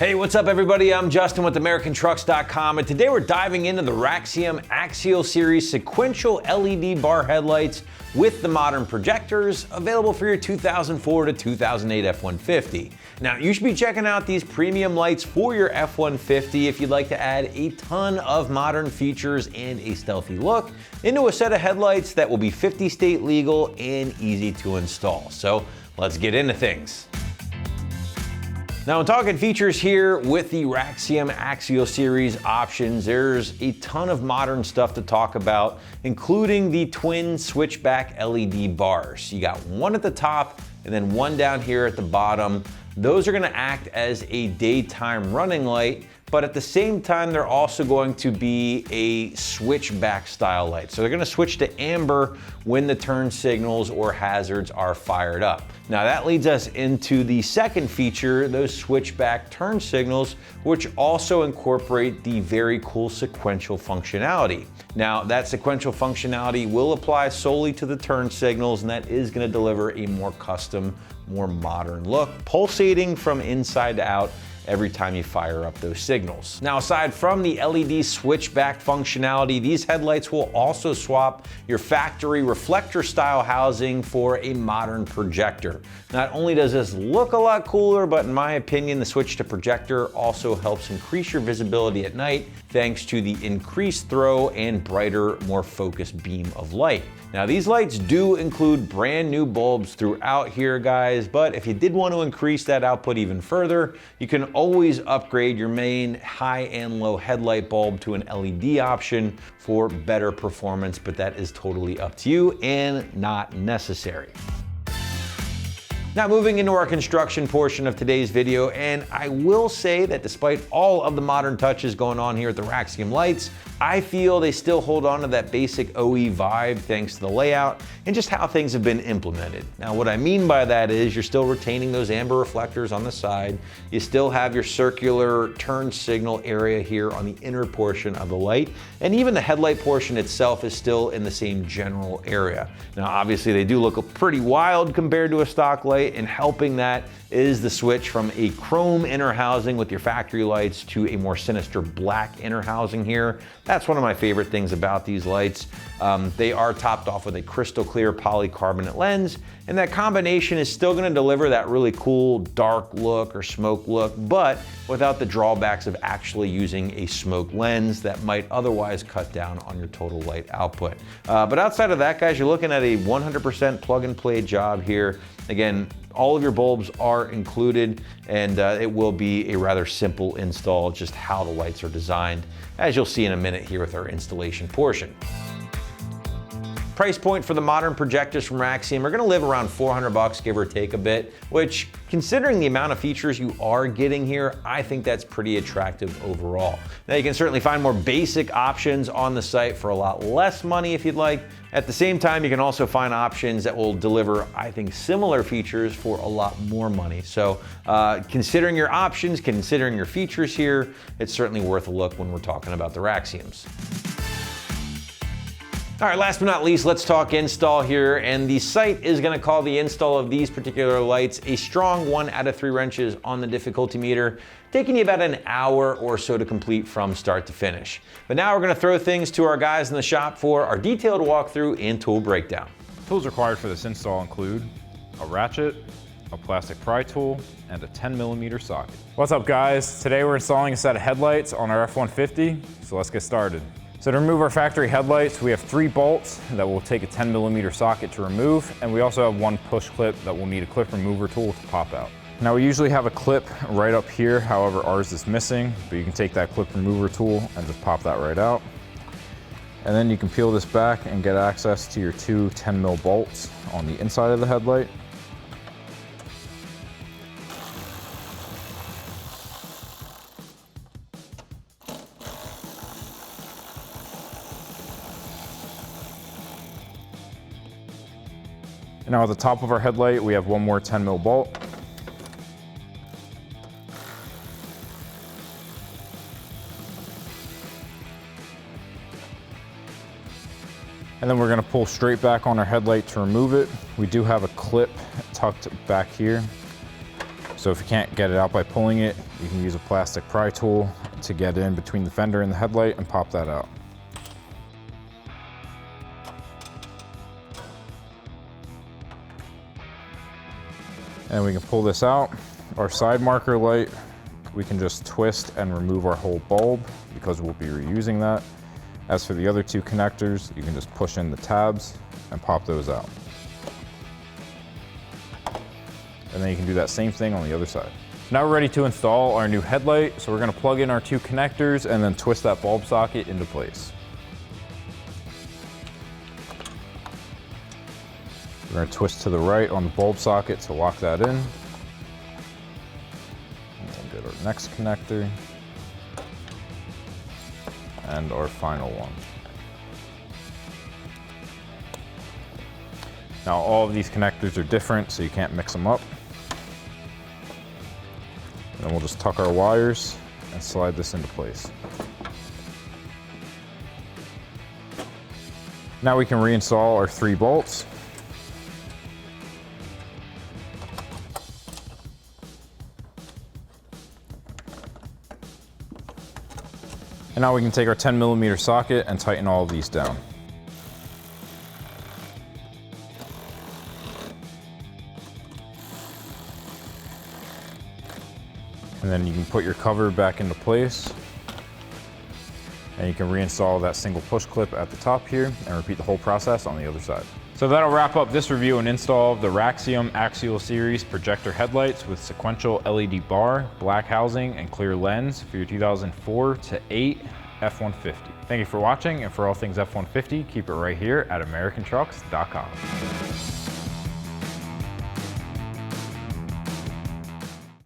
Hey, what's up everybody? I'm Justin with AmericanTrucks.com, and today we're diving into the Raxium Axial Series sequential LED bar headlights with the modern projectors, available for your 2004 to 2008 F-150. Now, you should be checking out these premium lights for your F-150 if you'd like to add a ton of modern features and a stealthy look into a set of headlights that will be 50 state legal and easy to install. So let's get into things. Now, I'm talking features here with the Raxium Axial Series options. There's a ton of modern stuff to talk about, including the twin switchback LED bars. You got one at the top and then one down here at the bottom. Those are gonna act as a daytime running light, but at the same time, they're also going to be a switchback style light. So they're gonna switch to amber when the turn signals or hazards are fired up. Now that leads us into the second feature, those switchback turn signals, which also incorporate the very cool sequential functionality. Now that sequential functionality will apply solely to the turn signals, and that is gonna deliver a more custom, more modern look, pulsating from inside to out every time you fire up those signals. Now, aside from the LED switchback functionality, these headlights will also swap your factory reflector style housing for a modern projector. Not only does this look a lot cooler, but in my opinion, the switch to projector also helps increase your visibility at night thanks to the increased throw and brighter, more focused beam of light. Now, these lights do include brand new bulbs throughout here, guys, but if you did want to increase that output even further, you can always upgrade your main high and low headlight bulb to an LED option for better performance, but that is totally up to you and not necessary. Now, moving into our construction portion of today's video, and I will say that despite all of the modern touches going on here at the Raxium lights, I feel they still hold on to that basic OE vibe thanks to the layout and just how things have been implemented. Now, what I mean by that is you're still retaining those amber reflectors on the side. You still have your circular turn signal area here on the inner portion of the light, and even the headlight portion itself is still in the same general area. Now, obviously they do look pretty wild compared to a stock light, and helping that is the switch from a chrome inner housing with your factory lights to a more sinister black inner housing here. That's one of my favorite things about these lights. They are topped off with a crystal clear polycarbonate lens, and that combination is still gonna deliver that really cool dark look or smoke look, but without the drawbacks of actually using a smoke lens that might otherwise cut down on your total light output. But outside of that, guys, you're looking at a 100% plug and play job here. Again, all of your bulbs are included, and it will be a rather simple install, just how the lights are designed, as you'll see in a minute here with our installation portion. Price point for the modern projectors from Raxium are gonna live around $400, give or take a bit, which, considering the amount of features you are getting here, I think that's pretty attractive overall. Now, you can certainly find more basic options on the site for a lot less money if you'd like. At the same time, you can also find options that will deliver, I think, similar features for a lot more money. So considering your options, considering your features here, it's certainly worth a look when we're talking about the Raxiums. All right, last but not least, let's talk install here. And the site is gonna call the install of these particular lights a strong 1 out of 3 wrenches on the difficulty meter, taking you about an hour or so to complete from start to finish. But now we're gonna throw things to our guys in the shop for our detailed walkthrough and tool breakdown. Tools required for this install include a ratchet, a plastic pry tool, and a 10mm socket. What's up, guys? Today we're installing a set of headlights on our F-150, so let's get started. So to remove our factory headlights, we have 3 bolts that will take a 10mm socket to remove, and we also have 1 push clip that will need a clip remover tool to pop out. Now, we usually have a clip right up here, however ours is missing, but you can take that clip remover tool and just pop that right out. And then you can peel this back and get access to your 2 10mm bolts on the inside of the headlight. And now at the top of our headlight, we have 1 more 10mm bolt. And then we're gonna pull straight back on our headlight to remove it. We do have a clip tucked back here. So if you can't get it out by pulling it, you can use a plastic pry tool to get in between the fender and the headlight and pop that out. And we can pull this out. Our side marker light, we can just twist and remove our whole bulb because we'll be reusing that. As for the other two connectors, you can just push in the tabs and pop those out. And then you can do that same thing on the other side. Now we're ready to install our new headlight. So we're gonna plug in our two connectors and then twist that bulb socket into place. We're gonna twist to the right on the bulb socket to lock that in. And then get our next connector. And our final one. Now all of these connectors are different, so you can't mix them up. And then we'll just tuck our wires and slide this into place. Now we can reinstall our 3 bolts. And now we can take our 10mm socket and tighten all of these down. And then you can put your cover back into place. And you can reinstall that single push clip at the top here and repeat the whole process on the other side. So that'll wrap up this review and install of the Raxium Axial Series projector headlights with sequential LED bar, black housing, and clear lens for your 2004 to 8 F-150. Thank you for watching, and for all things F-150, keep it right here at AmericanTrucks.com.